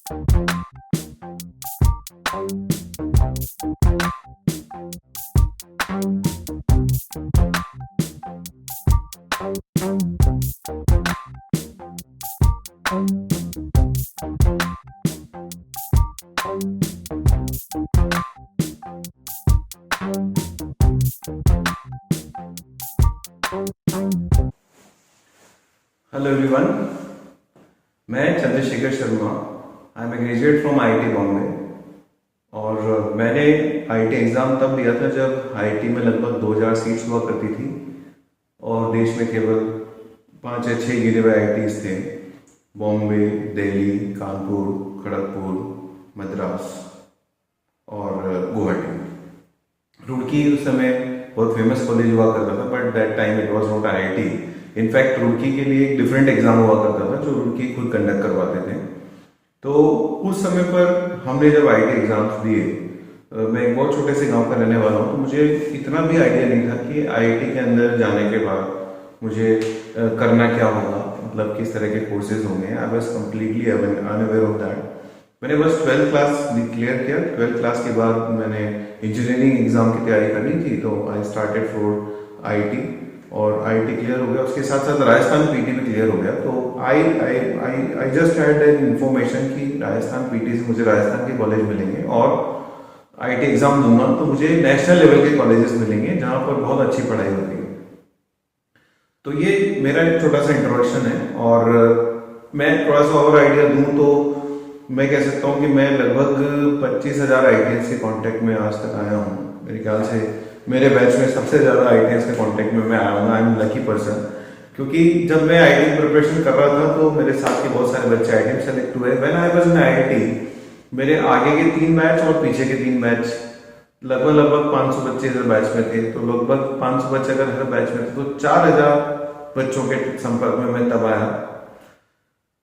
Hello everyone, मैं Chandrashekhar Sharma. I am a graduate from IIT Bombay. और मैंने आईआईटी एग्ज़ाम तब दिया था जब आईआईटी में लगभग 2000 सीट्स हुआ करती थी और देश में केवल 5 या 6 गिने हुए आईआईटीज़ थे। बॉम्बे, दिल्ली, कानपुर, खड़गपुर, मद्रास और गुवाहाटी। रुड़की उस समय बहुत फेमस कॉलेज हुआ करता था, but that time it was not IIT. In fact Roorkee के लिए एक डिफरेंट एग्जाम हुआ करता था जो रुड़की खुद कंडक्ट करवाते थे। तो उस समय पर हमने जब आईआईटी एग्जाम्स दिए, मैं एक बहुत छोटे से गांव का रहने वाला हूँ, तो मुझे इतना भी आइडिया नहीं था कि आईआईटी के अंदर जाने के बाद मुझे करना क्या होगा, मतलब किस तरह के कोर्सेज होंगे। I was completely unaware of that. मैंने बस 12th क्लास क्लियर किया। 12th क्लास के बाद मैंने इंजीनियरिंग एग्जाम की तैयारी करनी थी, तो आई स्टार्टेड फॉर आईआईटी और आईआईटी क्लियर हो गया। उसके साथ साथ राजस्थान पीटी भी क्लियर हो गया। तो I just had an information कि राजस्थान पीटी से मुझे राजस्थान के कॉलेज मिलेंगे और आईआईटी एग्जाम दूंगा तो मुझे नेशनल लेवल के कॉलेजेस मिलेंगे जहां पर बहुत अच्छी पढ़ाई होती है। तो ये मेरा एक छोटा सा इंट्रोडक्शन है। और मैं थोड़ा सा और आइडिया दूं तो मैं कह सकता हूँ कि मैं लगभग 25,000 आईटीएस के कांटेक्ट में आज तक आया हूँ। मेरे ख्याल से मेरे बैच में सबसे ज़्यादा आईटीएस के कांटेक्ट में मैं आया हूँ। आई एम लकी पर्सन, क्योंकि जब मैं आईआईटी प्रिपरेशन कर रहा था तो मेरे साथ के बहुत सारे बच्चे आईआईटी में सेलेक्ट हुए। When I was in IIT, मेरे आगे के 3 बैच और पीछे के 3 बैच, लगभग 500 बच्चे इधर बैच में थे। तो लगभग 500 बच्चे अगर हर बैच में थे तो 4000 बच्चों के संपर्क में मैं तब आया।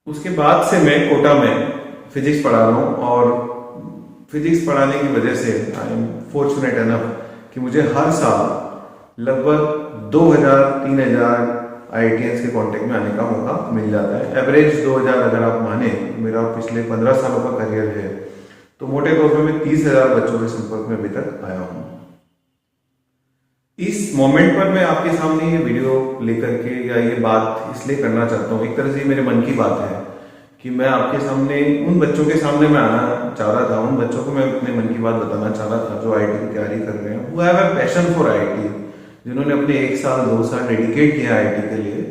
उसके बाद से मैं कोटा में फिजिक्स पढ़ा रहा हूँ और फिजिक्स पढ़ाने की वजह से आई एम फॉर्चुनेट एनफ कि मुझे हर साल लगभग 2000-3000 आईआईटीएस के कांटेक्ट में आने का मौका मिल जाता है। एवरेज 2000 अगर आप माने, मेरा पिछले 15 सालों का करियर है, तो मोटे तौर पर मैं 30,000 बच्चों के संपर्क में अभी तक आया हूँ। इस मोमेंट पर मैं आपके सामने ये वीडियो लेकर के या ये बात इसलिए करना चाहता हूँ, एक तरह से मेरे मन की बात है कि मैं आपके सामने उन बच्चों के सामने मैं आना चाह रहा था, उन बच्चों को मैं अपने मन की बात बताना चाह रहा था जो आईआईटी की तैयारी कर रहे हैं, वो have a passion for IIT, जिन्होंने अपने 1 साल 2 साल डेडिकेट किया आईआईटी के लिए।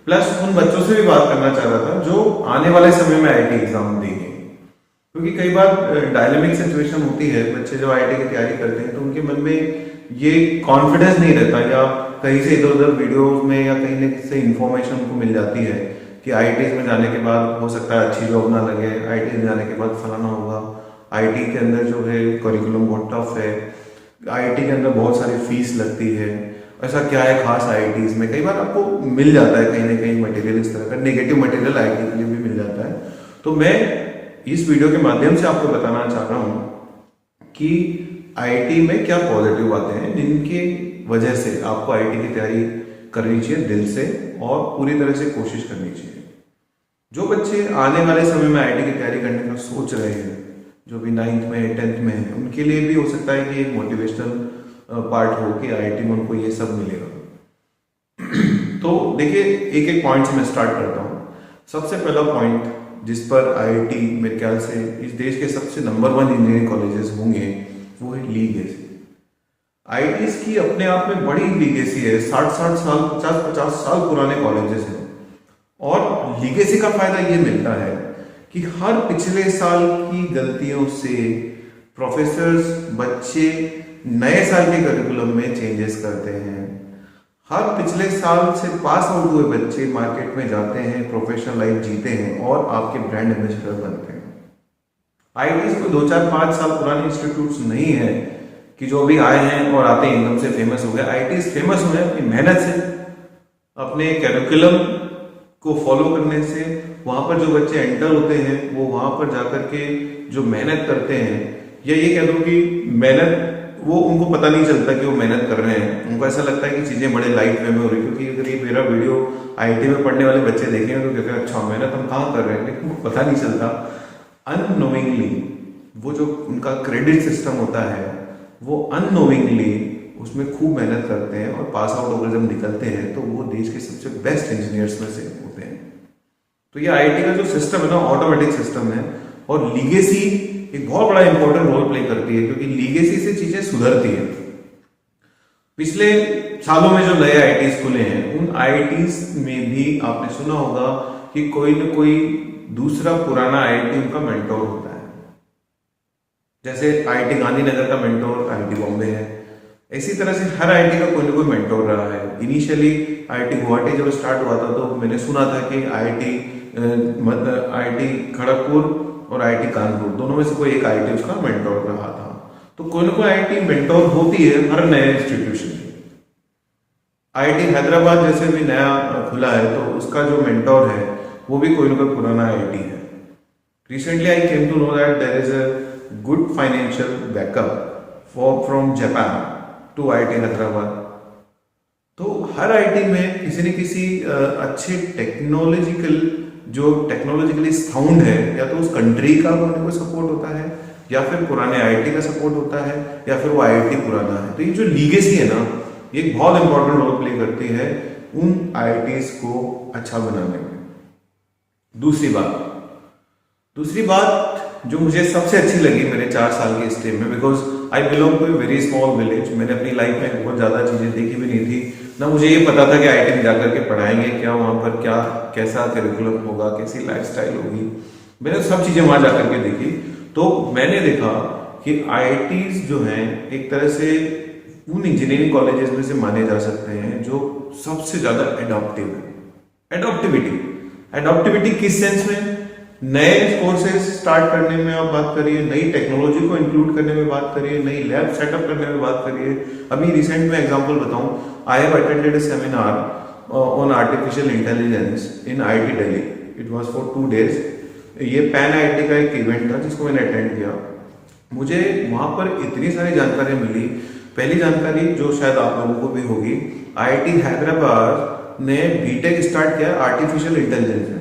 प्लस उन बच्चों से भी बात करना चाह रहा था जो आने वाले समय में आईआईटी एग्जाम देंगे, क्योंकि कई बार डायनेमिक सिचुएशन होती है। बच्चे जब आईआईटी की तैयारी करते हैं तो उनके मन में ये कॉन्फिडेंस नहीं रहता, या कहीं से इधर उधर वीडियोज में या कहीं न से इंफॉर्मेशन उनको मिल जाती है कि आईआईटी में जाने के बाद हो सकता है अच्छी जॉब ना लगे, आईआईटी में जाने के बाद फलाना होगा, आईआईटी के अंदर जो है करिकुलम बहुत टफ है, आईआईटी के अंदर बहुत सारी फीस लगती है, ऐसा क्या है खास आईआईटीज में। कई बार आपको मिल जाता है कहीं ना कहीं मटेरियल, इस तरह का नेगेटिव मटेरियल आईआईटी के लिए भी मिल जाता है। तो मैं इस वीडियो के माध्यम से आपको बताना चाह रहा हूँ कि आईआईटी में क्या पॉजिटिव बातें हैं जिनकी वजह से आपको आईआईटी की तैयारी करनी चाहिए दिल से और पूरी तरह से कोशिश करनी चाहिए। जो बच्चे आने वाले समय में आईआईटी की तैयारी करने का सोच रहे हैं, जो भी 9th में 10th में है, उनके लिए भी हो सकता है कि एक मोटिवेशनल पार्ट हो कि आईआईटी में उनको ये सब मिलेगा। तो देखिए, एक एक पॉइंट से मैं स्टार्ट करता हूँ। सबसे पहला पॉइंट जिस पर आईआईटी मेरे ख्याल से इस देश के सबसे नंबर 1 इंजीनियरिंग कॉलेजेस होंगे, वो है लीगेसी। आईआईटीज की अपने आप में बड़ी लीगेसी है। 60-60 साल 50-50 साल पुराने कॉलेजेस हैं। और लीगेसी का फायदा ये मिलता है कि हर पिछले साल की गलतियों से प्रोफेसर्स बच्चे नए साल के करिकुलम में चेंजेस करते हैं। हर पिछले साल से पास आउट हुए बच्चे मार्केट में जाते हैं, प्रोफेशनल लाइफ जीते हैं और आपके ब्रांड एम्बेसडर बनते हैं। आईआईटीज को 2-4-5 साल पुराने इंस्टीट्यूट्स नहीं है कि जो अभी आए हैं और आते ही एकदम से फेमस हो गए। आईआईटीज फेमस हुए अपनी मेहनत से, अपने कैरिकुलम को फॉलो करने से। वहां पर जो बच्चे एंटर होते हैं वो वहां पर जाकर के जो मेहनत करते हैं, या ये कह दो कि मेहनत, वो उनको पता नहीं चलता कि वो मेहनत कर रहे हैं। उनको ऐसा लगता है कि चीजें बड़े लाइट वे में हो रही, क्योंकि अगर ये मेरा वीडियो आईआईटी में पढ़ने वाले बच्चे देखेंगे तो कहते हैं अच्छा मेहनत हम कहाँ कर रहे हैं, लेकिन उनको पता नहीं चलता अननोइंगली वो जो उनका क्रेडिट सिस्टम होता है वो अननोइंगली उसमें खूब मेहनत करते हैं और पास आउट होकर जब निकलते हैं तो वो देश के सबसे बेस्ट इंजीनियर्स में से होते हैं। तो ये आईआईटी का जो सिस्टम है ना, ऑटोमेटिक सिस्टम है। और लीगेसी एक बहुत बड़ा इंपॉर्टेंट रोल प्ले करती है, क्योंकि लीगेसी से चीजें सुधरती है। पिछले सालों में जो नए आईआईटीज खुले हैं उन आईआईटीज में भी आपने सुना होगा कि कोई न कोई दूसरा पुराना आईआईटी उनका मेंटोर होता है। जैसे आईआईटी गांधीनगर का मेंटोर आईआईटी बॉम्बे है, इसी तरह से हर आईआईटी का कोई ना कोई मेंटोर रहा है। इनिशियली आईआईटी गुवाहाटी जब स्टार्ट हुआ था तो मैंने सुना था कि आईआईटी खड़गपुर और आईआईटी कानपुर दोनों में से कोई एक आईआईटी उसका मेंटोर रहा था। तो कोई ना कोई आईआईटी मेंटोर होती है हर नए इंस्टीट्यूशन की। आईआईटी हैदराबाद जैसे भी नया खुला है तो उसका जो मेंटोर है वो भी कोई ना कोई पुराना आईआईटी है। Recently I came to know that there is a good financial backup from Japan to IIT Hyderabad. तो हर आईआईटी में किसी न किसी अच्छे टेक्नोलॉजिकली साउंड है, या तो उस कंट्री का कोई सपोर्ट होता है, या फिर पुराने आईआईटी का सपोर्ट होता है, या फिर वो आईआईटी पुराना है। तो ये जो लीगेसी है ना, ये एक बहुत इंपॉर्टेंट रोल प्ले करती है उन आईआईटीज को अच्छा बनाने में। दूसरी बात जो मुझे सबसे अच्छी लगी मेरे 4 साल के स्टे में, because I belong to a very small village. मैंने अपनी लाइफ में बहुत ज़्यादा चीज़ें देखी भी नहीं थी, ना मुझे ये पता था कि आईआईटी में जाकर के पढ़ाएंगे क्या, वहाँ पर क्या कैसा करिकुलम होगा, कैसी लाइफस्टाइल होगी। मैंने सब चीज़ें वहाँ जाकर के देखी। तो मैंने देखा कि आईआईटीज जो हैं एक तरह से उन इंजीनियरिंग कॉलेजेस में से माने जा सकते हैं जो सबसे ज़्यादा एडॉप्टिव है। एडॉप्टिविटी किस सेंस में? नए कोर्सेज स्टार्ट करने में आप बात करिए, नई टेक्नोलॉजी को इंक्लूड करने में बात करिए, नई लैब सेटअप करने में बात करिए। अभी रिसेंट में एग्जांपल बताऊं, I have attended a seminar on artificial intelligence in IIT Delhi. It was for 2 days। ये पैन आईआईटी का एक इवेंट था जिसको मैंने अटेंड किया। मुझे वहां पर इतनी सारी जानकारी मिली। पहली जानकारी जो शायद आप लोगों को भी होगी, आईआईटी हैदराबाद ने बीटेक स्टार्ट किया आर्टिफिशियल इंटेलिजेंस में।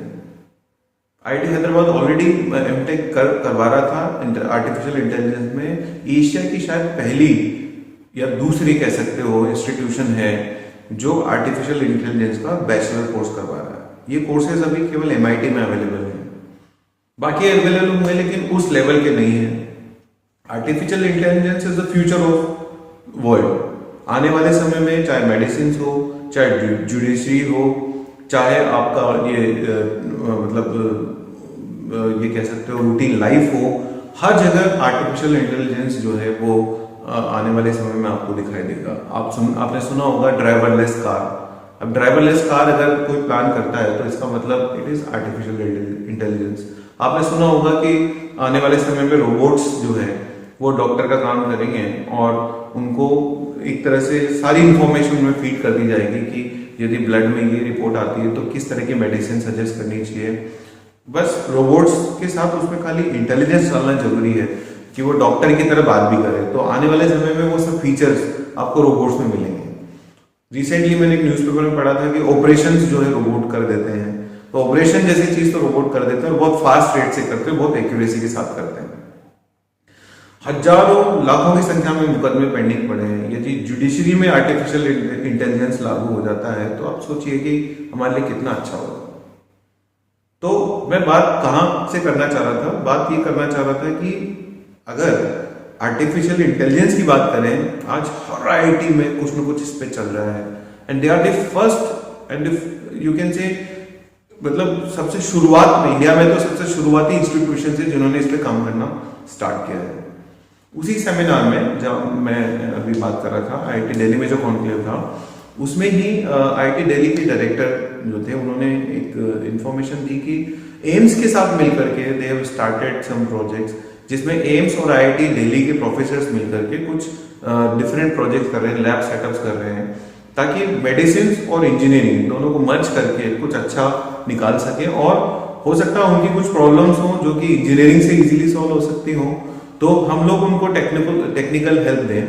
आईआईटी हैदराबाद ऑलरेडी एमटेक करवा रहा था आर्टिफिशियल इंटेलिजेंस में। एशिया की शायद पहली या दूसरी कह सकते हो इंस्टीट्यूशन है जो आर्टिफिशियल इंटेलिजेंस का बैचलर कोर्स करवा रहा है। ये कोर्सेज अभी केवल एमआईटी में अवेलेबल है, बाकी अवेलेबल होंगे लेकिन उस लेवल के नहीं है। Artificial intelligence is the future of world. आने वाले समय में चाहे मेडिसिन हो, चाहे जुडिशरी हो, चाहे आपका ये ये कह सकते हो रूटीन लाइफ हो, हर जगह आर्टिफिशियल इंटेलिजेंस जो है वो आने वाले समय में आपको दिखाई देगा। आपने सुना होगा ड्राइवरलेस कार। अब ड्राइवरलेस कार अगर कोई प्लान करता है तो इसका मतलब इट इज आर्टिफिशियल इंटेलिजेंस। आपने सुना होगा कि आने वाले समय में रोबोट्स जो है वो डॉक्टर का काम करेंगे और उनको एक तरह से सारी इंफॉर्मेशन में फीड कर दी जाएगी कि यदि ब्लड में ये रिपोर्ट आती है तो किस तरह की मेडिसिन सजेस्ट करनी चाहिए। बस रोबोट्स के साथ उसमें खाली इंटेलिजेंस डालना जरूरी है कि वो डॉक्टर की तरह बात भी करे। तो आने वाले समय में वो सब फीचर्स आपको रोबोट्स में मिलेंगे। रिसेंटली मैंने एक न्यूज़पेपर में पढ़ा था कि ऑपरेशंस जो है रोबोट कर देते हैं। तो ऑपरेशन जैसी चीज तो रोबोट कर देते हैं और बहुत फास्ट रेट से करते हैं, बहुत एक्यूरेसी के साथ करते हैं। हजारों लाखों की संख्या में मुकदमे पेंडिंग पड़े हैं। यदि जुडिशरी में आर्टिफिशियल इंटेलिजेंस लागू हो जाता है तो आप सोचिए कि हमारे लिए कितना अच्छा होगा। तो मैं बात कहां से करना चाह रहा था, बात ये करना चाह रहा था कि अगर आर्टिफिशियल इंटेलिजेंस की बात करें, आज हर आईआईटी में कुछ न कुछ इस पे चल रहा है and they are the first and you can say मतलब सबसे शुरुआत में, इंडिया में तो सबसे शुरुआती इंस्टीट्यूशन है जिन्होंने इस पे काम करना स्टार्ट किया है। उसी सेमिनार में जब मैं अभी बात कर रहा था, आईआईटी दिल्ली में जो कॉन्क्लेव था उसमें ही आईआईटी दिल्ली के डायरेक्टर जो थे उन्होंने एक इंफॉर्मेशन दी कि एम्स के साथ मिलकर के they have started some projects, जिसमें एम्स और आईआईटी दिल्ली के प्रोफेसर्स मिलकर के कुछ डिफरेंट प्रोजेक्ट्स कर रहे हैं, लैब सेटअप्स कर रहे हैं, ताकि मेडिसिन और इंजीनियरिंग दोनों को मर्ज करके कुछ अच्छा निकाल सके। और हो सकता है उनकी कुछ प्रॉब्लम्स हो जो कि इंजीनियरिंग से इजीली सॉल्व हो सकती हो, तो हम लोग उनको टेक्निकल हेल्प दें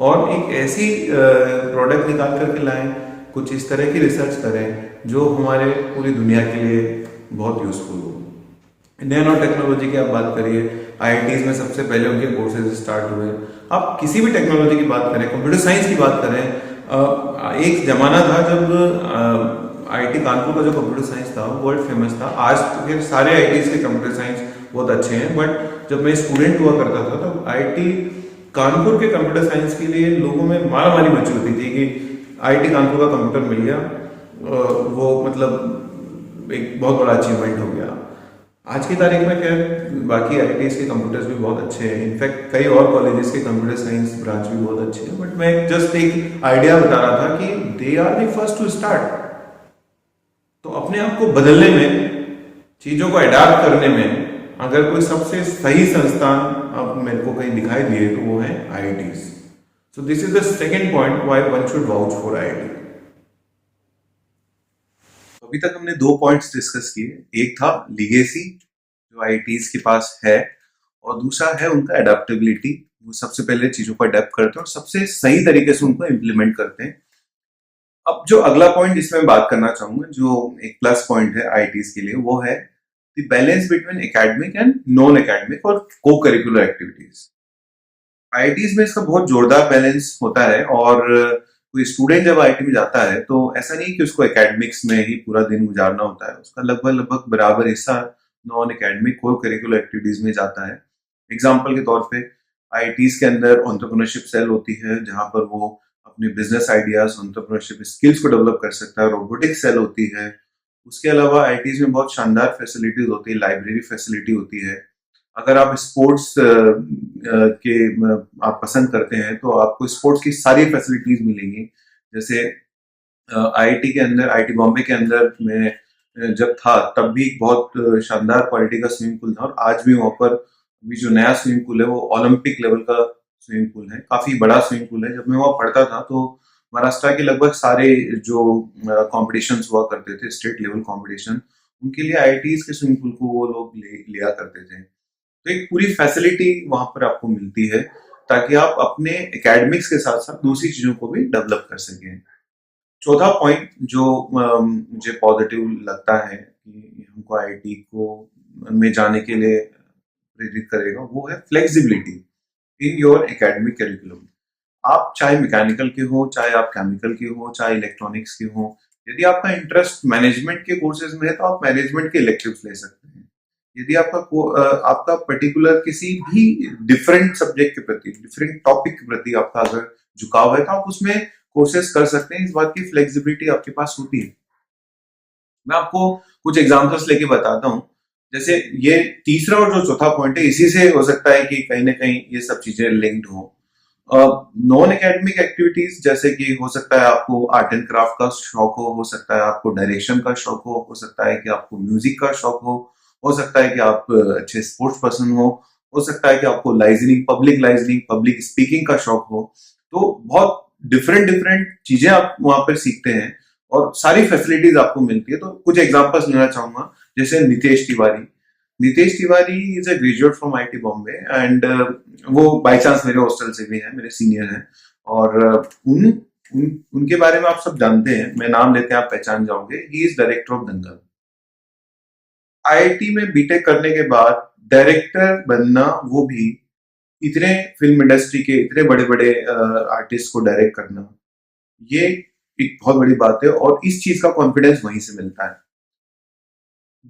और एक ऐसी प्रोडक्ट निकाल करके लाएं, कुछ इस तरह की रिसर्च करें जो हमारे पूरी दुनिया के लिए बहुत यूजफुल हो। नैनो टेक्नोलॉजी की आप बात करिए, आईआईटीज में सबसे पहले उनके कोर्सेज स्टार्ट हुए। आप किसी भी टेक्नोलॉजी की बात करें, कंप्यूटर साइंस की बात करें, एक जमाना था जब आईआईटी कानपुर का जो कंप्यूटर साइंस था वो वर्ल्ड फेमस था। आज तो फिर सारे आईआईटीज के कंप्यूटर साइंस बहुत अच्छे हैं, बट जब मैं स्टूडेंट हुआ करता था तो आईआईटी कानपुर के कंप्यूटर साइंस के लिए लोगों में मारामारी मची होती थी कि आईआईटी कानपुर का कंप्यूटर मिल गया, वो मतलब एक बहुत बड़ा अचीवमेंट हो गया। आज की तारीख में क्या है, बाकी आईआईटीज के कंप्यूटर्स भी बहुत अच्छे हैं, इनफैक्ट कई और कॉलेजेस के कंप्यूटर साइंस ब्रांच भी बहुत अच्छे हैं, बट मैं जस्ट एक आइडिया बता रहा था कि they are the first to start. तो अपने आप को बदलने में, चीजों को अडाप्ट करने में अगर कोई सबसे सही संस्थान अब मेरे को कहीं दिखाई दिए तो वो है IITs. So this is the second point why one should vouch for IIT. अभी तक हमने दो पॉइंट्स डिस्कस किए, एक था लीगेसी जो आईआईटीज के पास है, और दूसरा है उनका अडेप्टेबिलिटी। वो सबसे पहले चीजों को अडेप्ट करते हैं और सबसे सही तरीके से उनको इम्प्लीमेंट करते हैं। अब जो अगला पॉइंट जिसमें मैं बात करना चाहूंगा, जो एक प्लस पॉइंट है आईआईटीज के लिए, वो है the balance between academic and non academic और को करिकुलर एक्टिविटीज। आईआईटीज में इसका बहुत जोरदार बैलेंस होता है, और कोई स्टूडेंट जब आईआईटी में जाता है तो ऐसा नहीं कि उसको एकेडमिक्स में ही पूरा दिन गुजारना होता है, उसका लगभग लगभग बराबर हिस्सा नॉन एकेडमिक को करिकुलर एक्टिविटीज में जाता है। एग्जाम्पल के तौर पे आईआईटीज के अंदर एंटरप्रेन्योरशिप सेल होती है जहां पर वो अपने बिजनेस आइडियाज, एंटरप्रेन्योरशिप स्किल्स को डेवलप कर सकता है। रोबोटिक्स सेल होती है। उसके अलावा आईआईटीज में बहुत शानदार फैसिलिटीज होती है, लाइब्रेरी फैसिलिटी होती है। अगर आप स्पोर्ट्स के आप पसंद करते हैं तो आपको स्पोर्ट्स की सारी फैसिलिटीज मिलेंगी। जैसे आईआईटी के अंदर, आईआईटी बॉम्बे के अंदर मैं जब था तब भी बहुत शानदार क्वालिटी का स्विमिंग पूल था, और आज भी वहां पर अभी जो नया स्विमिंग पूल है वो ओलंपिक लेवल का स्विमिंग पूल है, काफी बड़ा स्विमिंग पूल है। जब मैं वहां पढ़ता था तो महाराष्ट्र के लगभग सारे जो कॉम्पिटिशन हुआ करते थे, स्टेट लेवल कॉम्पिटिशन, उनके लिए आईआईटीज के स्विमिंग पूल को वो लोग लिया करते थे। तो एक पूरी फैसिलिटी वहां पर आपको मिलती है ताकि आप अपने एकेडमिक्स के साथ साथ दूसरी चीजों को भी डेवलप कर सकें। चौथा पॉइंट जो मुझे पॉजिटिव लगता है कि हमको आईआईटी को में जाने के लिए प्रेरित करेगा, वो है flexibility in your academic curriculum. आप चाहे मैकेनिकल के हो, चाहे आप केमिकल के हो, चाहे इलेक्ट्रॉनिक्स के हो, यदि आपका इंटरेस्ट मैनेजमेंट के कोर्सेज में है तो आप मैनेजमेंट के इलेक्टिव्स ले सकते हैं। यदि आपका पर्टिकुलर किसी भी डिफरेंट सब्जेक्ट के प्रति, डिफरेंट टॉपिक के प्रति आपका अगर झुकाव है तो आप उसमें कोर्सेज कर सकते हैं। इस बात की फ्लेक्सिबिलिटी आपके पास होती है। मैं आपको कुछ एग्जांपल्स लेके बताता हूँ। जैसे ये तीसरा और जो चौथा पॉइंट है, इसी से हो सकता है कि कहीं ना कहीं ये सब चीजें लिंक्ड हो। नॉन एकेडमिक एक्टिविटीज जैसे कि हो सकता है आपको आर्ट एंड क्राफ्ट का शौक हो सकता है आपको डायरेक्शन का शौक हो सकता है कि आपको म्यूजिक का शौक हो सकता है कि आप अच्छे स्पोर्ट्स पर्सन हो सकता है कि आपको लाइजनिंग, पब्लिक स्पीकिंग का शौक हो। तो बहुत डिफरेंट डिफरेंट चीजें आप वहां पर सीखते हैं और सारी फैसिलिटीज आपको मिलती है। तो कुछ एग्जांपल्स लेना चाहूंगा, जैसे Nitesh Tiwari is a graduate from IIT Bombay, and वो बाय चांस मेरे हॉस्टल से भी हैं, मेरे सीनियर हैं। और उनके बारे में आप सब जानते हैं, मैं नाम लेते हैं आप पहचान जाओगे। He is director of Dangal. IIT में बीटेक करने के बाद डायरेक्टर बनना, वो भी इतने फिल्म इंडस्ट्री के इतने बड़े बड़े आर्टिस्ट को डायरेक्ट करना, ये एक बहुत बड़ी बात है, और इस चीज का कॉन्फिडेंस वहीं से मिलता है।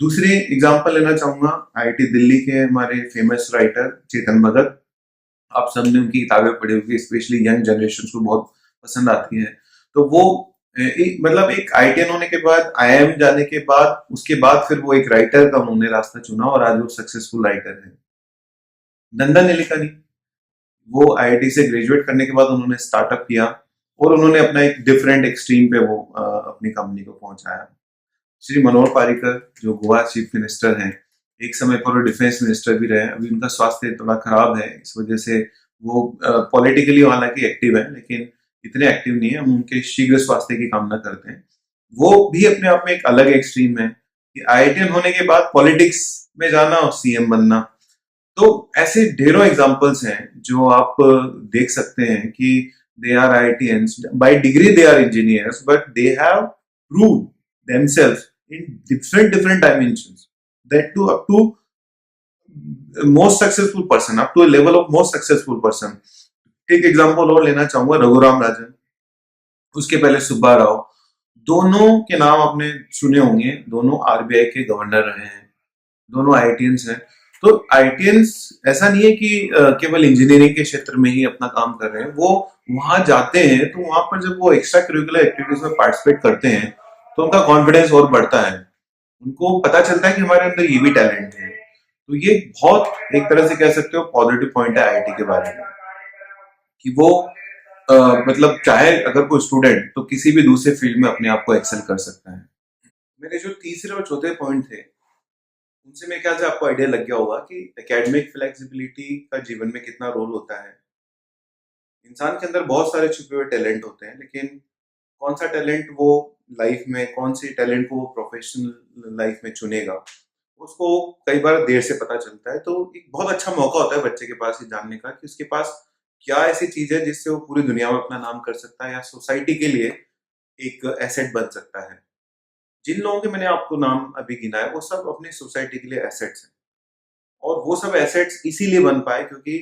दूसरे एग्जांपल लेना चाहूंगा आईआईटी दिल्ली के हमारे फेमस राइटर चेतन भगत। आप सबने उनकी किताबें पढ़ी होगी, स्पेशली यंग जनरेशन को बहुत पसंद आती है। तो वो मतलब एक आईटीएन होने के बाद, आईआईएम जाने के बाद, उसके बाद फिर वो एक राइटर का उन्होंने रास्ता चुना और आज वो सक्सेसफुल राइटर है। नंदन निलेकानी, वो आईआईटी से ग्रेजुएट करने के बाद उन्होंने स्टार्टअप किया और उन्होंने अपना एक डिफरेंट एक्सट्रीम पे वो अपनी कंपनी को पहुंचाया। श्री मनोहर पारिकर जो गोवा चीफ मिनिस्टर हैं, एक समय पर वो डिफेंस मिनिस्टर भी रहे। अभी उनका स्वास्थ्य थोड़ा खराब है, इस वजह से वो पॉलिटिकली हालांकि एक्टिव है, लेकिन इतने एक्टिव नहीं है। हम उनके शीघ्र स्वास्थ्य की कामना करते हैं। वो भी अपने आप में एक अलग एक्सट्रीम है कि आईआईटीएन होने के बाद पॉलिटिक्स में जाना और सीएम बनना। तो ऐसे ढेरों एग्जांपल्स हैं जो आप देख सकते हैं कि they are IITians by degree, they are engineers, but they have proved themselves in different dimensions, that too up to most successful person, up to a level of most successful person. एक example और लेना चाहूंगा, रघुराम राजन, उसके पहले सुब्बा राव। दोनों के नाम आपने सुने होंगे, दोनों आरबीआई के गवर्नर रहे हैं, दोनों आईआईटियंस हैं। तो आईआईटियंस ऐसा नहीं है कि केवल इंजीनियरिंग के क्षेत्र में ही अपना काम कर रहे हैं, वो वहां जाते हैं तो वहां पर जब वो एक्स्ट्रा करिकुलर एक्टिविटीज में पार्टिसिपेट करते हैं तो उनका कॉन्फिडेंस और बढ़ता है। उनको पता चलता है कि हमारे अंदर ये भी टैलेंट है। तो ये बहुत एक तरह से कह सकते हो पॉजिटिव पॉइंट है आईआईटी के बारे में, कि वो मतलब चाहे अगर कोई स्टूडेंट तो किसी भी दूसरे फील्ड में अपने आप को एक्सेल कर सकता है। मेरे जो तीसरे और चौथे पॉइंट थे उनसे मेरे ख्याल से आपको आइडिया लग गया होगा कि एकेडमिक फ्लेक्सिबिलिटी का जीवन में कितना रोल होता है। इंसान के अंदर बहुत सारे छुपे हुए टैलेंट होते हैं, लेकिन कौन सा टैलेंट वो लाइफ में, कौन सी टैलेंट को वो प्रोफेशनल लाइफ में चुनेगा, उसको कई बार देर से पता चलता है। तो एक बहुत अच्छा मौका होता है बच्चे के पास ये जानने का कि उसके पास क्या ऐसी चीज है जिससे वो पूरी दुनिया में अपना नाम कर सकता है या सोसाइटी के लिए एक एसेट बन सकता है। जिन लोगों के मैंने आपको नाम अभी गिना है वो सब अपनी सोसाइटी के लिए एसेट्स हैं, और वो सब एसेट्स इसीलिए बन पाए क्योंकि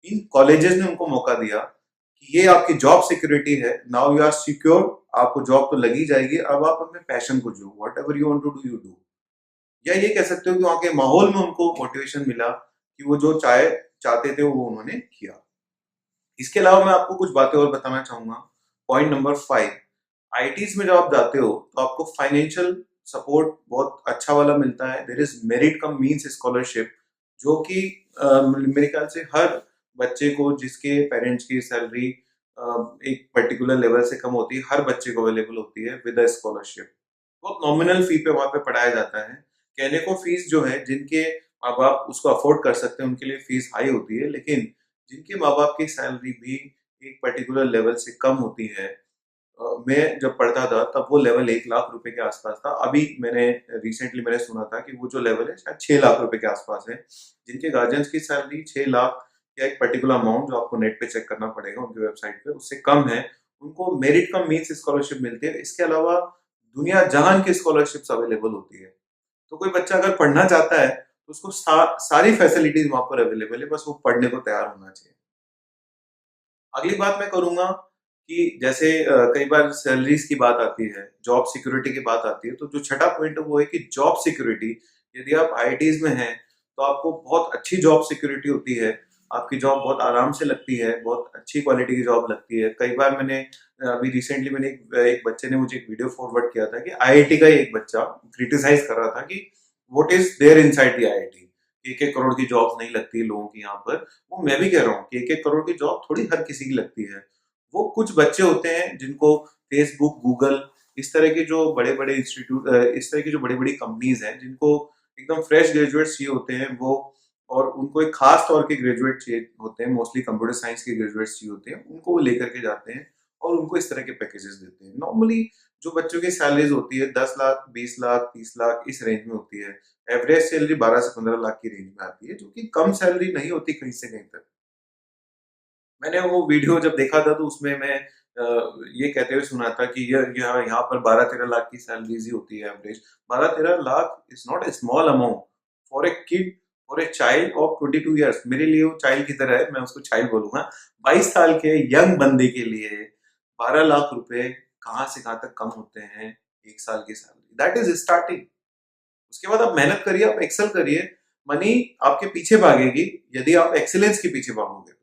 इन कॉलेजेस ने उनको मौका दिया कि ये आपकी जॉब सिक्योरिटी है, नाउ यू आर सिक्योर, आपको जॉब तो लगी जाएगी, अब आप अपने पैशन को जो whatever you want to do you do. या ये कह सकते हो कि वहां के माहौल में उनको मोटिवेशन मिला कि वो जो चाहते थे वो उन्होंने किया। इसके अलावा मैं आपको कुछ बातें और बताना चाहूंगा। पॉइंट नंबर 5, आईटीज में जब आप जाते हो तो आपको फाइनेंशियल सपोर्ट बहुत अच्छा वाला मिलता है। There is merit cum means scholarship, जो कि मेरे ख्याल से हर बच्चे को जिसके पेरेंट्स की सैलरी एक पर्टिकुलर लेवल से कम होती है, हर बच्चे को अवेलेबल होती है विद अ स्कॉलरशिप। बहुत नॉमिनल फी पे वहां पे पढ़ाया जाता है। कहने को फीस जो है, जिनके माँ बाप उसको अफोर्ड कर सकते हैं उनके लिए फीस हाई होती है, लेकिन जिनके माँ बाप की सैलरी भी एक पर्टिकुलर लेवल से कम होती है, मैं जब पढ़ता था तब वो लेवल 1 लाख रुपए के आसपास था। अभी मैंने रिसेंटली मैंने सुना था कि वो जो लेवल है शायद 6 लाख रुपए के आसपास है। जिनके गार्जियंस की सैलरी 6 लाख या एक पर्टिकुलर अमाउंट जो आपको नेट पे चेक करना पड़ेगा उनकी वेबसाइट पे, उससे कम है, उनको मेरिट कम मीन्स स्कॉलरशिप मिलती है। इसके अलावा दुनिया जहान की स्कॉलरशिप्स अवेलेबल होती है। तो कोई बच्चा अगर पढ़ना चाहता है तो उसको सारी फैसिलिटीज वहां पर अवेलेबल है, बस वो पढ़ने को तैयार होना चाहिए। अगली बात मैं करूंगा कि जैसे कई बार सैलरीज की बात आती है, जॉब सिक्योरिटी की बात आती है, तो जो छठा पॉइंट है वो है कि जॉब सिक्योरिटी। यदि आप आईआईटीज में हैं तो आपको बहुत अच्छी जॉब सिक्योरिटी होती है, आपकी जॉब बहुत आराम से लगती है, बहुत अच्छी क्वालिटी की जॉब लगती है। कई बार मैंने अभी रिसेंटली मैंने एक बच्चे ने मुझे एक वीडियो फॉरवर्ड किया था कि आईआईटी का ही एक बच्चा क्रिटिसाइज कर रहा था कि what is there inside the IIT, 1-1 crore की जॉब नहीं लगती लोगों की यहाँ पर। वो मैं भी कह रहा हूँ कि 1-1 करोड़ की जॉब थोड़ी हर किसी की लगती है। वो कुछ बच्चे होते हैं जिनको फेसबुक, गूगल, इस तरह के जो बड़े बड़े इंस्टीट्यूट, इस तरह की जो बड़ी बड़ी कंपनीज हैं जिनको एकदम फ्रेश ग्रेजुएट चाहिए होते हैं वो, और उनको एक खास तौर के ग्रेजुएट चाहिए होते हैं, मोस्टली कंप्यूटर साइंस के ग्रेजुएट चाहिए होते हैं, उनको वो लेकर के जाते हैं और उनको इस तरह के पैकेजेस देते हैं। नॉर्मली जो बच्चों की सैलरीज होती है 10 लाख, 20 लाख, 30 लाख इस रेंज में होती है। एवरेज सैलरी 12 से 15 लाख की रेंज में आती है, जो कि कम सैलरी नहीं होती कहीं से कहीं तक। मैंने वो वीडियो जब देखा था तो उसमें मैं ये कहते हुए सुना था कि ये यहाँ पर 12-13 लाख की सैलरीज ही होती है average. 12-13 lakh is not a small amount for a kid, for a child of 22 years. मेरे लिए वो चाइल्ड की तरह है, मैं उसको चाइल्ड बोलूंगा। 22 साल के यंग बंदे के लिए 12 लाख रुपए कहाँ से कहाँ तक कम होते हैं एक साल की सैलरी। That is starting. उसके बाद आप मेहनत करिए, आप एक्सेल करिए, मनी आपके पीछे भागेगी यदि आप एक्सीलेंस के पीछे भागोगे।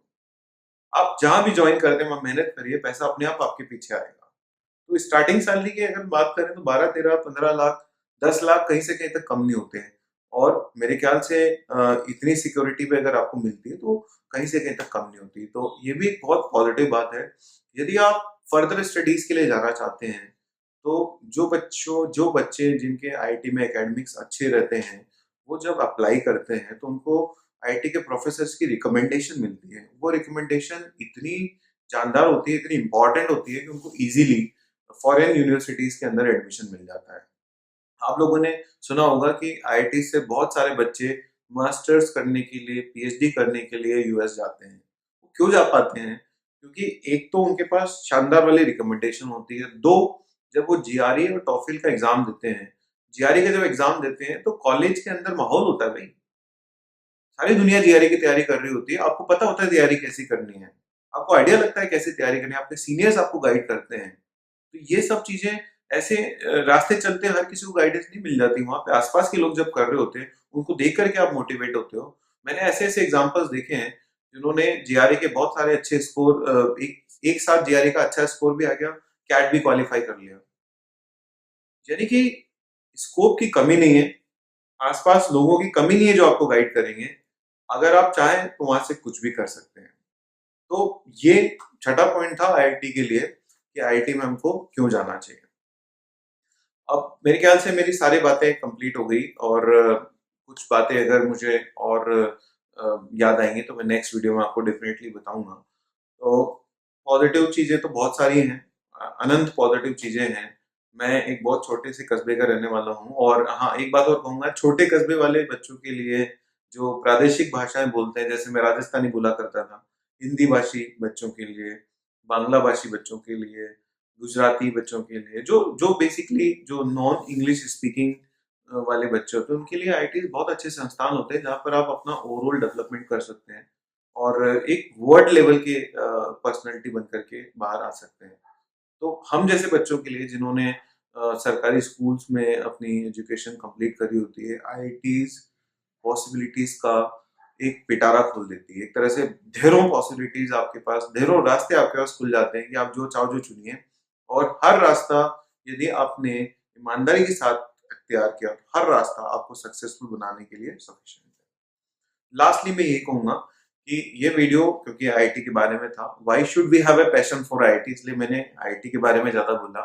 आप जहां भी ज्वाइन करते हैं वहां मेहनत करिए, पैसा अपने आप आपके पीछे आएगा। तो स्टार्टिंग सैलरी की अगर बात करें तो 12-13-15 लाख, 10 लाख कहीं से कहीं तक कम नहीं होते हैं। और मेरे ख्याल से इतनी सिक्योरिटी पे अगर आपको मिलती है तो कहीं से कहीं तक कम नहीं होती। तो ये भी एक बहुत पॉजिटिव बात है। यदि आप फर्दर स्टडीज के लिए जाना चाहते हैं तो जो बच्चे जिनके आईटी में एकेडमिक्स अच्छे रहते हैं, वो जब अप्लाई करते हैं तो उनको आईटी के प्रोफेसर्स की रिकमेंडेशन मिलती है। वो रिकमेंडेशन इतनी जानदार होती है, इतनी इंपॉर्टेंट होती है कि उनको इजीली फॉरेन यूनिवर्सिटीज के अंदर एडमिशन मिल जाता है। आप लोगों ने सुना होगा कि आईआईटी से बहुत सारे बच्चे मास्टर्स करने के लिए, पीएचडी करने के लिए यूएस जाते हैं। वो क्यों जा पाते हैं? क्योंकि एक तो उनके पास शानदार वाली रिकमेंडेशन होती है, दो जब वो जीआरई और टॉफिल का एग्जाम देते हैं, जीआरई का जब एग्जाम देते हैं तो कॉलेज के अंदर माहौल होता है भाई। सारी दुनिया जीआरई की तैयारी कर रही होती है, आपको पता होता है तैयारी कैसी करनी है, आपको आइडिया लगता है कैसे तैयारी करनी है, आपके सीनियर्स आपको गाइड करते हैं। तो ये सब चीजें ऐसे रास्ते चलते हर किसी को गाइडेंस नहीं मिल जाती, वहां पे आसपास के लोग जब कर रहे होते हैं उनको देख करके आप मोटिवेट होते हो। मैंने ऐसे ऐसे एग्जांपल्स देखे हैं जिन्होंने जीआरई के बहुत सारे अच्छे स्कोर, एक साथ जीआरई का अच्छा स्कोर भी आ गया, कैट भी क्वालिफाई कर लिया। यानी कि स्कोप की कमी नहीं है, आसपास लोगों की कमी नहीं है जो आपको गाइड करेंगे। अगर आप चाहें तो वहां से कुछ भी कर सकते हैं। तो ये छठा पॉइंट था आईआईटी के लिए कि आईआईटी में हमको क्यों जाना चाहिए। अब मेरे ख्याल से मेरी सारी बातें कंप्लीट हो गई, और कुछ बातें अगर मुझे और याद आएंगी तो मैं नेक्स्ट वीडियो में आपको डेफिनेटली बताऊंगा। तो पॉजिटिव चीजें तो बहुत सारी हैं, अनंत पॉजिटिव चीजें हैं। मैं एक बहुत छोटे से कस्बे का रहने वाला हूँ, और हाँ एक बात और कहूंगा, छोटे कस्बे वाले बच्चों के लिए जो प्रादेशिक भाषाएं बोलते हैं, जैसे मैं राजस्थानी बोला करता था, हिंदी भाषी बच्चों के लिए, बांग्ला भाषी बच्चों के लिए, गुजराती बच्चों के लिए, जो जो बेसिकली जो नॉन इंग्लिश स्पीकिंग वाले बच्चे होते हैं, उनके लिए आईटी बहुत अच्छे संस्थान होते हैं जहाँ पर आप अपना ओवरऑल डेवलपमेंट कर सकते हैं और एक वर्ल्ड लेवल के पर्सनैलिटी बन करके बाहर आ सकते हैं। तो हम जैसे बच्चों के लिए जिन्होंने सरकारी स्कूल्स में अपनी एजुकेशन कंप्लीट करी होती है, आईआईटीज पॉसिबिलिटीज का एक पिटारा खोल देती है। एक तरह से ढेरों पॉसिबिलिटीज आपके पास, ढेरों रास्ते आपके पास खुल जाते हैं कि आप जो चाहो जो चुनिए, और हर रास्ता यदि आपने ईमानदारी के साथ इख्तियार किया तो हर रास्ता आपको सक्सेसफुल बनाने के लिए सफिशिएंट है। लास्टली मैं ये कहूंगा कि ये वीडियो क्योंकि आईआईटी के बारे में था, why should we have a passion for IIT, इसलिए मैंने आईआईटी के बारे में ज्यादा बोला।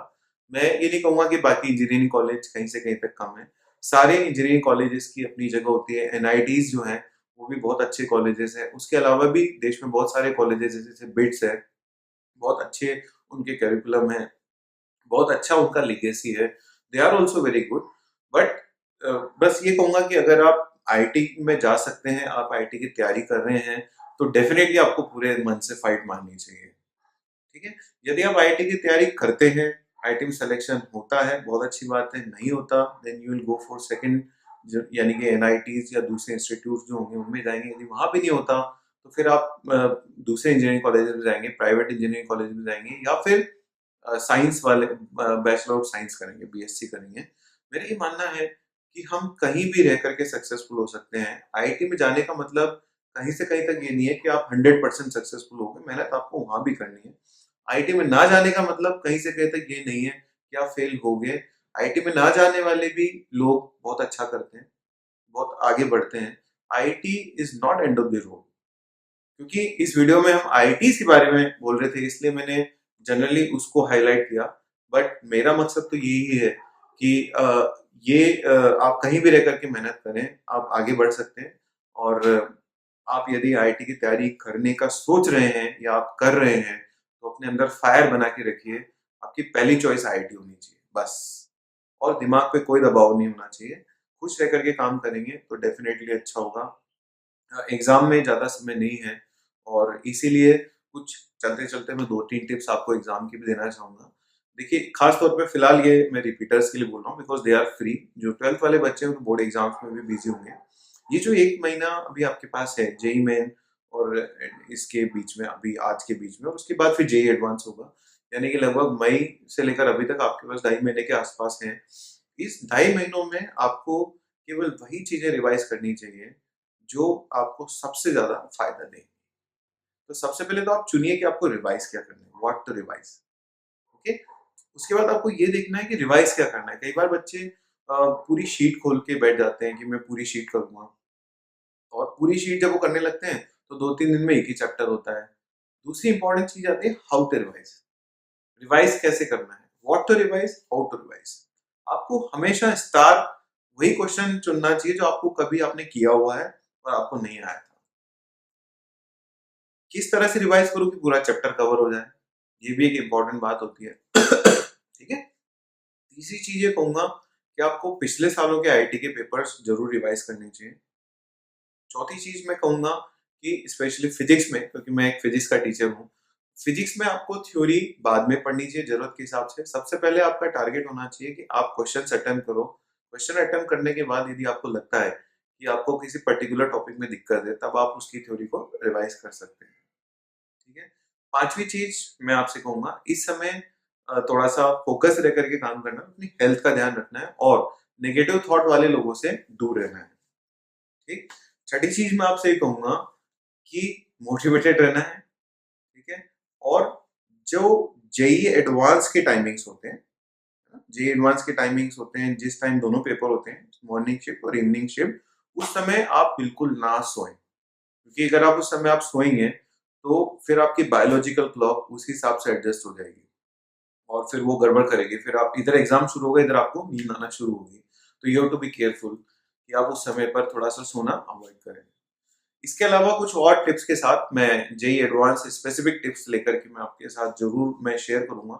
मैं ये नहीं कहूंगा कि बाकी इंजीनियरिंग कॉलेज कहीं से कहीं तक कम है, सारे इंजीनियरिंग कॉलेजेस की अपनी जगह होती है। एनआईटीज जो हैं वो भी बहुत अच्छे कॉलेजेस हैं, उसके अलावा भी देश में बहुत सारे कॉलेजेस जैसे बिट्स है, बहुत अच्छे उनके करिकुलम है, बहुत अच्छा उनका लिगेसी है, they are also very good. But बस ये कहूंगा कि अगर आप आईटी में जा सकते हैं, आप आईटी की तैयारी कर रहे हैं, तो डेफिनेटली आपको पूरे मन से फाइट मारनी चाहिए। ठीक है, यदि आप आईटी की तैयारी करते हैं, आईटी में सिलेक्शन होता है, बहुत अच्छी बात है, नहीं होता then you will go for second, यानी कि एनआईटीज या दूसरे इंस्टीट्यूट जो होंगे उनमें जाएंगे। यदि वहां भी नहीं होता तो फिर आप दूसरे इंजीनियरिंग कॉलेज में जाएंगे, प्राइवेट इंजीनियरिंग कॉलेज में जाएंगे, या फिर साइंस वाले बैचलर ऑफ साइंस करेंगे, बीएससी करेंगे। मेरा ये मानना है कि हम कहीं भी रह करके सक्सेसफुल हो सकते हैं। आईआईटी में जाने का मतलब कहीं से कहीं तक ये नहीं है कि आप 100% सक्सेसफुल होंगे, मेहनत आपको वहां भी करनी है। आईआईटी में ना जाने का मतलब कहीं से कहीं तक ये नहीं है कि आप फेल हो गए। आईआईटी में ना जाने वाले भी लोग बहुत अच्छा करते हैं, बहुत आगे बढ़ते हैं। IIT is not end of the road. क्योंकि इस वीडियो में हम आईआईटी के बारे में बोल रहे थे, इसलिए मैंने जनरली उसको हाईलाइट किया। बट मेरा मकसद तो यही है कि आप कहीं भी रह करके मेहनत करें, आप आगे बढ़ सकते हैं। और आप यदि आईआईटी की तैयारी करने का सोच रहे हैं या आप कर रहे हैं, तो अपने अंदर फायर बना के रखिए। आपकी पहली चॉइस आईआईटी होनी चाहिए बस, और दिमाग पे कोई दबाव नहीं होना चाहिए। खुश रह करके काम करेंगे तो डेफिनेटली अच्छा होगा। एग्जाम में ज़्यादा समय नहीं है, और इसीलिए कुछ चलते चलते मैं दो तीन टिप्स आपको एग्जाम की भी देना चाहूंगा। देखिए, खास तौर पे फिलहाल ये मैं रिपीटर्स के लिए बोल रहा हूँ, बिकॉज दे आर फ्री। जो 12th वाले बच्चे हैं वो बोर्ड एग्जाम्स में भी बिजी होंगे। ये जो एक महीना अभी आपके पास है जेई मेन और इसके बीच में, अभी आज के बीच में, और उसके बाद फिर जेई एडवांस होगा, यानी कि लगभग मई से लेकर अभी तक आपके पास 2.5 महीने के आसपास हैं। इस 2.5 महीनों में आपको केवल वही चीजें रिवाइज करनी चाहिए जो आपको सबसे ज्यादा फायदा देंगे। तो सबसे पहले तो आप चुनिए कि आपको रिवाइज क्या करना है, व्हाट टू रिवाइज। ओके, उसके बाद आपको ये देखना है कि रिवाइज क्या करना है। कई बार बच्चे पूरी शीट खोल के बैठ जाते हैं कि मैं पूरी शीट करूंगा, और पूरी शीट जब वो करने लगते हैं तो 2-3 दिन में एक ही चैप्टर होता है। दूसरी इंपॉर्टेंट चीज आती है हाउ टू रिवाइज। रिवाइज कैसे करना है, what to revise, how to revise. आपको हमेशा स्टार वही क्वेश्चन चुनना चाहिए जो आपको कभी आपने किया हुआ है और आपको नहीं आया था। किस तरह से रिवाइज करूं कि पूरा चैप्टर कवर हो जाए, ये भी एक इम्पोर्टेंट बात होती है। ठीक है, तीसरी चीज ये कहूंगा कि आपको पिछले सालों के आईआईटी के पेपर्स जरूर रिवाइज करने चाहिए। चौथी चीज मैं कहूंगा कि स्पेशली फिजिक्स में, क्योंकि मैं एक फिजिक्स का टीचर हूँ, फिजिक्स में आपको थ्योरी बाद में पढ़नी चाहिए जरूरत के हिसाब से। सबसे पहले आपका टारगेट होना चाहिए कि आप क्वेश्चन अटेम्प्ट करो। क्वेश्चन अटेम्प्ट करने के बाद यदि आपको लगता है कि आपको किसी पर्टिकुलर टॉपिक में दिक्कत है, तब आप उसकी थ्योरी को रिवाइज कर सकते हैं। ठीक है। पांचवी चीज मैं आपसे कहूंगा, इस समय थोड़ा सा फोकस रह करके काम करना, अपनी हेल्थ का ध्यान रखना है और नेगेटिव थॉट वाले लोगों से दूर रहना है। ठीक। छठी चीज मैं आपसे ये कहूंगा कि मोटिवेटेड रहना है। ठीक है। और जो जेई एडवांस के टाइमिंग्स होते हैं, जेई एडवांस के टाइमिंग्स होते हैं, जिस टाइम दोनों पेपर होते हैं, मॉर्निंग शिफ्ट और इवनिंग शिफ्ट, उस समय आप बिल्कुल ना सोएं, क्योंकि अगर आप उस समय आप सोएंगे तो फिर आपकी बायोलॉजिकल क्लॉक उस हिसाब से एडजस्ट हो जाएगी और फिर वो गड़बड़ करेगी, फिर आप इधर एग्जाम शुरू होगा, इधर आपको नींद आना शुरू होगी। तो you have to be careful कि आप उस समय पर थोड़ा सा सोना अवॉइड करें। इसके अलावा कुछ और टिप्स के साथ मैं जेई एडवांस स्पेसिफिक टिप्स लेकर के मैं आपके साथ जरूर मैं शेयर करूंगा।